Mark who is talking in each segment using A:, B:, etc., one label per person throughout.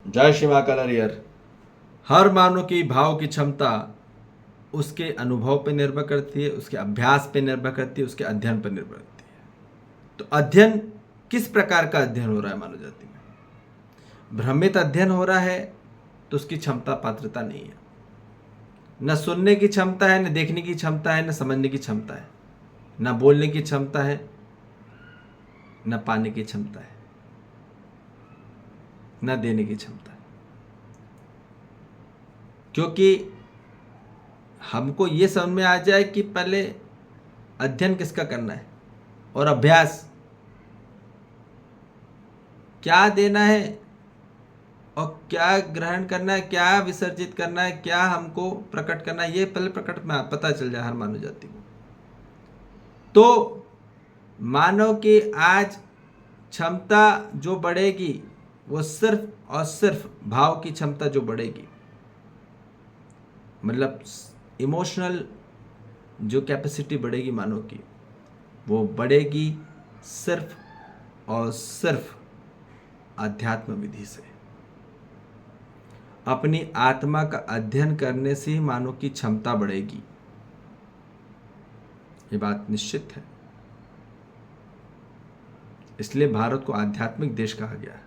A: जय श्री महाकाल हरिहर। हर मानव की भाव की क्षमता उसके अनुभव पर निर्भर करती है, उसके अभ्यास पर निर्भर करती है, उसके अध्ययन पर निर्भर करती है। तो अध्ययन किस प्रकार का अध्ययन हो रहा है मानव जाति में? भ्रमित अध्ययन हो रहा है तो उसकी क्षमता पात्रता नहीं है। न सुनने की क्षमता है, न देखने की क्षमता है, न समझने की क्षमता है, न बोलने की क्षमता है, न पाने की क्षमता है, न देने की क्षमता है। क्योंकि हमको ये समझ में आ जाए कि पहले अध्ययन किसका करना है और अभ्यास क्या देना है और क्या ग्रहण करना है, क्या विसर्जित करना है, क्या हमको प्रकट करना है, ये पहले प्रकट में पता चल जाए हर मानव जाति को। तो मानव की आज क्षमता जो बढ़ेगी वो सिर्फ और सिर्फ भाव की क्षमता जो बढ़ेगी, मतलब इमोशनल जो कैपेसिटी बढ़ेगी मानव की, वो बढ़ेगी सिर्फ और सिर्फ अध्यात्म विधि से। अपनी आत्मा का अध्ययन करने से ही मानव की क्षमता बढ़ेगी, ये बात निश्चित है। इसलिए भारत को आध्यात्मिक देश कहा गया है,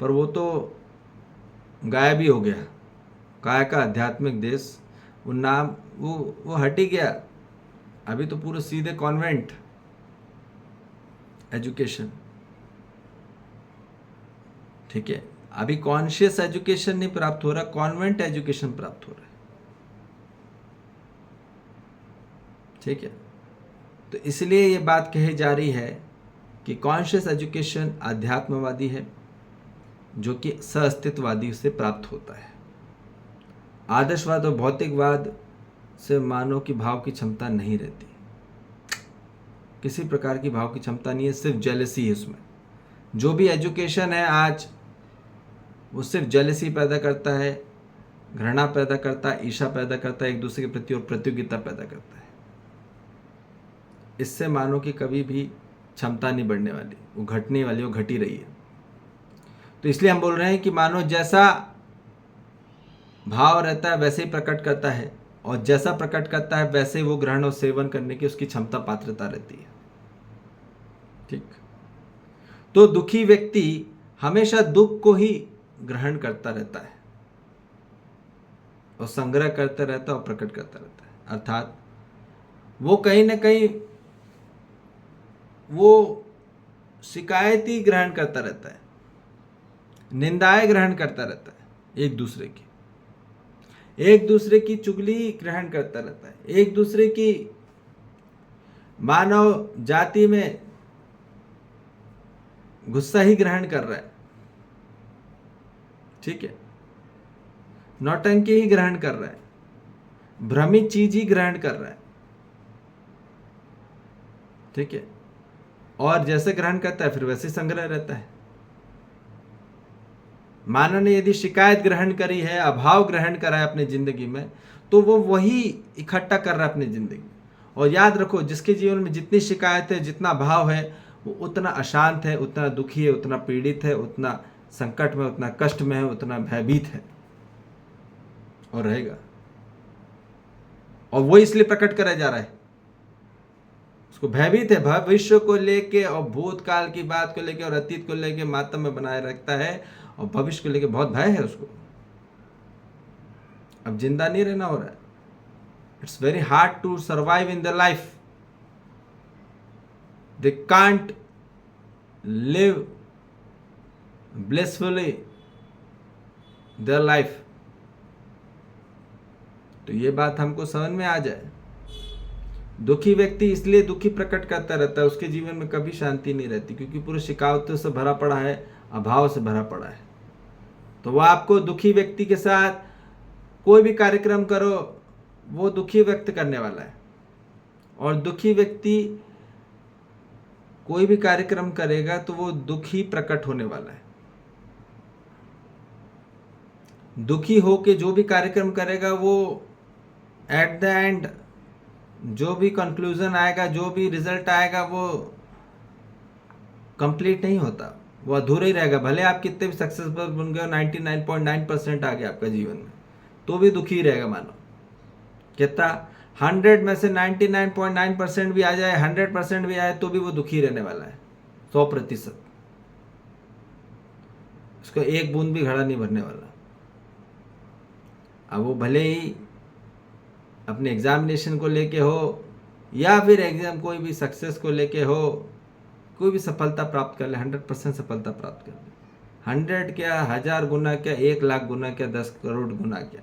A: पर वो तो गायब ही हो गया। काय का आध्यात्मिक देश, वो नाम वो हट ही गया। अभी तो पूरे सीधे कॉन्वेंट एजुकेशन, ठीक है। अभी कॉन्शियस एजुकेशन नहीं प्राप्त हो रहा, कॉन्वेंट एजुकेशन प्राप्त हो रहा है, ठीक है। तो इसलिए ये बात कही जा रही है कि कॉन्शियस एजुकेशन अध्यात्मवादी है, जो कि सअस्तित्ववादी से प्राप्त होता है। आदर्शवाद और भौतिकवाद से मानव की भाव की क्षमता नहीं रहती, किसी प्रकार की भाव की क्षमता नहीं है, सिर्फ जेलसी है उसमें। जो भी एजुकेशन है आज वो सिर्फ जेलसी पैदा करता है, घृणा पैदा करता है, ईर्ष्या पैदा करता है, एक दूसरे के प्रति और प्रतियोगिता पैदा करता है। इससे मानव की कभी भी क्षमता नहीं बढ़ने वाली, वो घटने वाली, वो घटी रही है। तो इसलिए हम बोल रहे हैं कि मानव जैसा भाव रहता है वैसे ही प्रकट करता है, और जैसा प्रकट करता है वैसे ही वो ग्रहण और सेवन करने की उसकी क्षमता पात्रता रहती है, ठीक। तो दुखी व्यक्ति हमेशा दुख को ही ग्रहण करता रहता है और संग्रह करता रहता है और प्रकट करता रहता है। अर्थात वो कहीं ना कहीं वो शिकायत ही ग्रहण करता रहता है, निंदाएं ग्रहण करता रहता है, एक दूसरे की चुगली ग्रहण करता रहता है, एक दूसरे की मानव जाति में गुस्सा ही ग्रहण कर रहा है, ठीक है। नौटंकी ही ग्रहण कर रहा है, भ्रमित चीज ही ग्रहण कर रहा है, ठीक है। और जैसे ग्रहण करता है फिर वैसे संग्रह रहता है। मानव ने यदि शिकायत ग्रहण करी है, अभाव ग्रहण करा है अपनी जिंदगी में, तो वो वही इकट्ठा कर रहा है अपनी जिंदगी में। और याद रखो, जिसके जीवन में जितनी शिकायत है, जितना भाव है, वो उतना अशांत है, उतना दुखी है, उतना पीड़ित है, उतना संकट में, उतना कष्ट में है, उतना भयभीत है और रहेगा। और वो इसलिए प्रकट करा जा रहा है, उसको भयभीत है, भविष्य को लेके और भूतकाल की बात को लेके और अतीत को लेके मातम में बनाए रखता है, और भविष्य को लेके बहुत भय है उसको। अब जिंदा नहीं रहना हो रहा है। It's very hard to survive in the life. They can't live blissfully their life. तो ये बात हमको समझ में आ जाए। दुखी व्यक्ति इसलिए दुखी प्रकट करता रहता है, उसके जीवन में कभी शांति नहीं रहती, क्योंकि पूरे शिकायतों से भरा पड़ा है, अभाव से भरा पड़ा है। तो वह आपको दुखी व्यक्ति के साथ कोई भी कार्यक्रम करो, वो दुखी व्यक्त करने वाला है। और दुखी व्यक्ति कोई भी कार्यक्रम करेगा तो वो दुखी प्रकट होने वाला है। दुखी होके जो भी कार्यक्रम करेगा, वो एट द एंड जो भी कंक्लूजन आएगा, जो भी रिजल्ट आएगा, वो कंप्लीट नहीं होता, वो अधूरा ही रहेगा। भले आप कितने भी सक्सेसफुल बन गए, 99.9% आ गया आपका जीवन में, तो भी दुखी रहेगा। मानो कितना 100 में से 99.9% भी आ जाए, 100% भी आए, तो भी वो दुखी रहने वाला है, 100%। उसको एक बूंद भी घड़ा नहीं भरने वाला। अब वो भले ही अपने एग्जामिनेशन को लेके हो, या फिर एग्जाम कोई भी सक्सेस को लेके हो, कोई भी सफलता प्राप्त कर ले, 100% सफलता प्राप्त कर ले। 100 क्या, 1000 गुना क्या, 1,00,000 गुना क्या, 10 करोड़ गुना क्या,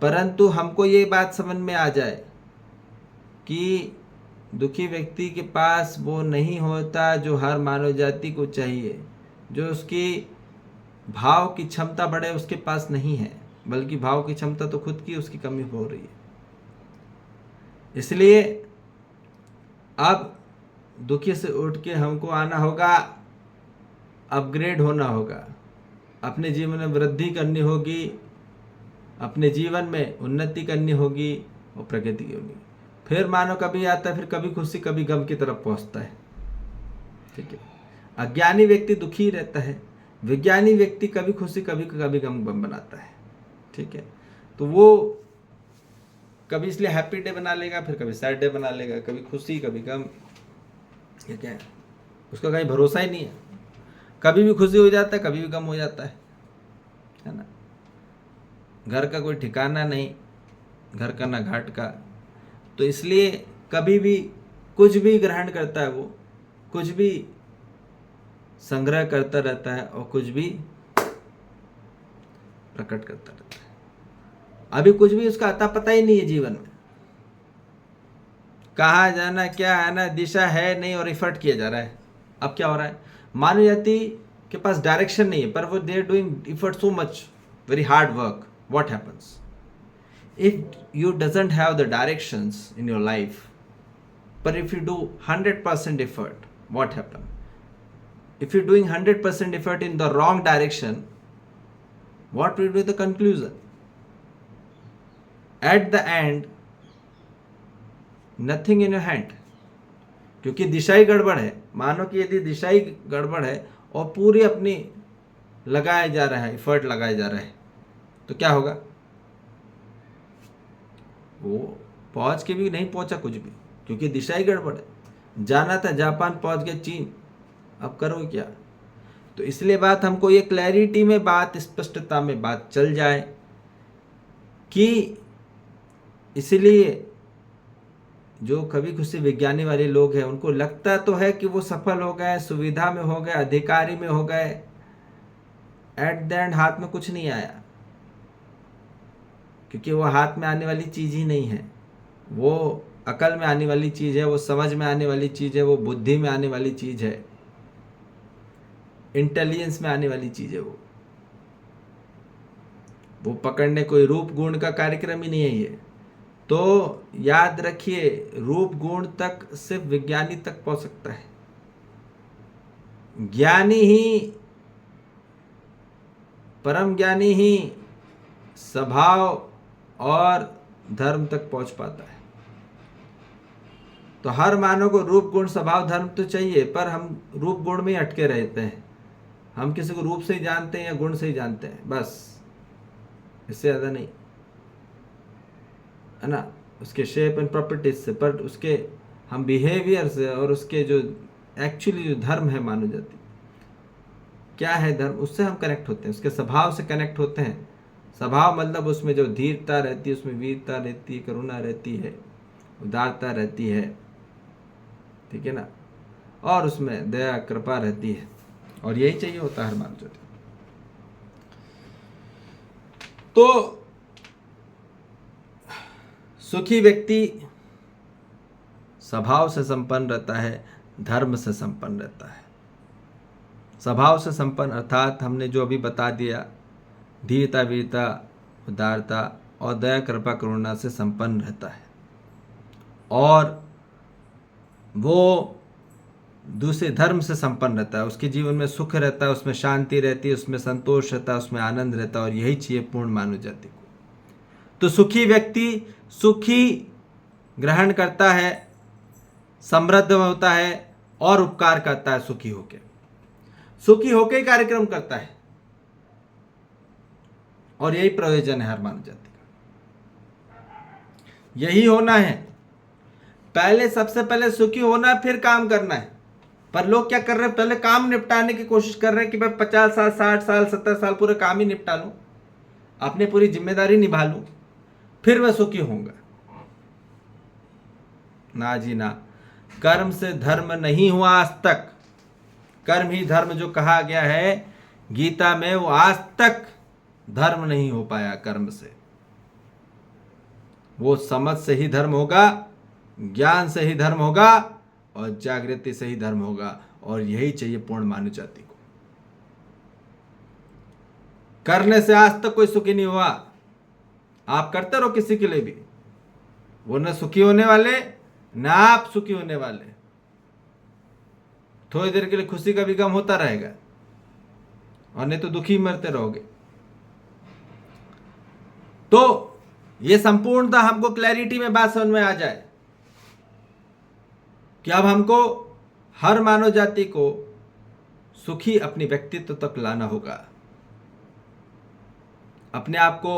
A: परंतु हमको ये बात समझ में आ जाए कि दुखी व्यक्ति के पास वो नहीं होता जो हर मानव जाति को चाहिए। जो उसकी भाव की क्षमता बढ़े उसके पास नहीं है, बल्कि भाव की क्षमता तो खुद की उसकी कमी हो रही है। इसलिए अब दुखी से उठ के हमको आना होगा, अपग्रेड होना होगा, अपने जीवन में वृद्धि करनी होगी, अपने जीवन में उन्नति करनी होगी और प्रगति होगी। फिर मानो कभी आता है, फिर कभी खुशी कभी गम की तरफ पहुंचता है। ठीक है, अज्ञानी व्यक्ति दुखी रहता है, विज्ञानी व्यक्ति कभी खुशी कभी गम बनाता है। ठीक है, तो वो कभी इसलिए हैप्पी डे बना लेगा, फिर कभी सैड डे बना लेगा, कभी खुशी कभी गम। ये क्या है, उसका कहीं भरोसा ही नहीं है। कभी भी खुशी हो जाता है, कभी भी गम हो जाता है ना। घर का कोई ठिकाना नहीं, घर का ना घाट का। तो इसलिए कभी भी कुछ भी ग्रहण करता है, वो कुछ भी संग्रह करता रहता है और कुछ भी प्रकट करता रहता है। अभी कुछ भी उसका अता पता ही नहीं है जीवन में, कहाँ जाना, क्या आना, दिशा है नहीं, और एफर्ट किया जा रहा है। अब क्या हो रहा है, मानव जाति के पास डायरेक्शन नहीं है, पर वो they are doing effort so much, very hard work. What happens if you doesn't have the directions in your life, but if you do 100% effort, what happen? If you're doing 100% effort in the wrong direction, what will be the conclusion? At the end, nothing in your hand, क्योंकि दिशा ही गड़बड़ है। मानो कि यदि दिशा ही गड़बड़ है और पूरी अपनी लगाया जा रहा है, एफर्ट लगाया जा रहा है, तो क्या होगा, वो पहुंच के भी नहीं पहुंचा कुछ भी, क्योंकि दिशा ही गड़बड़ है। जाना था जापान, पहुंच गया चीन, अब करो क्या। तो इसलिए बात हमको ये क्लैरिटी में बात, स्पष्टता में बात चल जाए कि इसलिए जो कभी खुशी विज्ञानी वाले लोग हैं, उनको लगता तो है कि वो सफल हो गए, सुविधा में हो गए, अधिकारी में हो गए, एट द एंड हाथ में कुछ नहीं आया, क्योंकि वो हाथ में आने वाली चीज़ ही नहीं है। वो अकल में आने वाली चीज़ है, वो समझ में आने वाली चीज़ है, वो बुद्धि में आने वाली चीज़ है, इंटेलिजेंस में आने वाली चीज़ है। वो पकड़ने कोई रूप गुण का कार्यक्रम ही नहीं है ये। तो याद रखिए, रूप गुण तक सिर्फ विज्ञानी तक पहुंच सकता है। ज्ञानी ही, परम ज्ञानी ही स्वभाव और धर्म तक पहुंच पाता है। तो हर मानव को रूप गुण स्वभाव धर्म तो चाहिए, पर हम रूप गुण में ही अटके रहते हैं। हम किसी को रूप से ही जानते हैं या गुण से ही जानते हैं, बस, इससे ज़्यादा नहीं, है ना, उसके शेप एंड प्रॉपर्टीज से। पर उसके हम बिहेवियर से और उसके जो एक्चुअली जो धर्म है, मानव जाति क्या है धर्म, उससे हम कनेक्ट होते हैं, उसके स्वभाव से कनेक्ट होते हैं। स्वभाव मतलब उसमें जो धीरता रहती है, उसमें वीरता रहती है, करुणा रहती है, उदारता रहती है, ठीक है ना, और उसमें दया कृपा रहती है, और यही चाहिए होता है हर मानव जाति। तो सुखी व्यक्ति स्वभाव से संपन्न रहता है, धर्म से संपन्न रहता है। स्वभाव से संपन्न अर्थात हमने जो अभी बता दिया, धीरता, वीरता, उदारता और दया कृपा करुणा से संपन्न रहता है। और वो दूसरे धर्म से संपन्न रहता है, उसके जीवन में सुख रहता है, उसमें शांति रहती है, उसमें संतोष रहता है, उसमें आनंद रहता है, और यही चाहिए पूर्ण मानव जाति को। तो सुखी व्यक्ति सुखी ग्रहण करता है, समृद्ध होता है, और उपकार करता है सुखी होके ही कार्यक्रम करता है। और यही प्रयोजन है हर मानव जाति का, यही होना है। सबसे पहले सुखी होना है, फिर काम करना है। पर लोग क्या कर रहे हैं, पहले काम निपटाने की कोशिश कर रहे हैं कि मैं 50 साल 60 साल 70 साल पूरे काम ही निपटा लूं, अपनी पूरी जिम्मेदारी निभा लूं, फिर मैं सुखी होऊंगा। ना जी ना, कर्म से धर्म नहीं हुआ आज तक। कर्म ही धर्म जो कहा गया है गीता में, वो आज तक धर्म नहीं हो पाया कर्म से। वो समझ से ही धर्म होगा, ज्ञान से ही धर्म होगा, और जागृति से ही धर्म होगा। और यही चाहिए पूर्ण मानव जाति को। करने से आज तक कोई सुखी नहीं हुआ। आप करते रहो किसी के लिए भी, वो न सुखी होने वाले ना आप सुखी होने वाले। थोड़ी देर के लिए खुशी का भी गम होता रहेगा, और नहीं तो दुखी मरते रहोगे। तो ये संपूर्णतः हमको क्लैरिटी में बात समझ में आ जाए कि अब हमको हर मानव जाति को सुखी अपने व्यक्तित्व तक लाना होगा। अपने आप को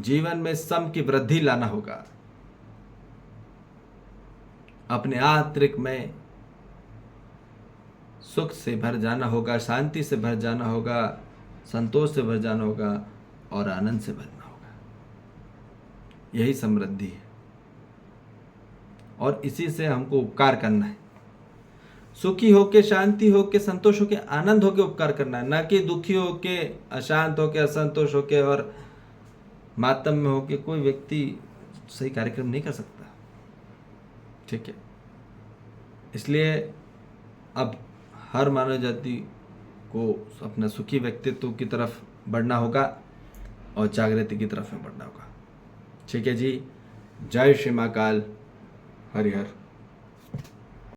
A: जीवन में सम की वृद्धि लाना होगा। अपने आंतरिक में सुख से भर जाना होगा, शांति से भर जाना होगा, संतोष से भर जाना होगा, और आनंद से भरना होगा। यही समृद्धि है, और इसी से हमको उपकार करना है। सुखी होके, शांति होके, संतोष होके, आनंद होके उपकार करना है, ना कि दुखी होके, अशांत होके, असंतोष होके और मातम में होके कोई व्यक्ति सही कार्यक्रम नहीं कर सकता। ठीक है, इसलिए अब हर मानव जाति को अपना सुखी व्यक्तित्व की तरफ बढ़ना होगा और जागृति की तरफ में बढ़ना होगा। ठीक है जी, जय श्री महाकाल, हरिहर।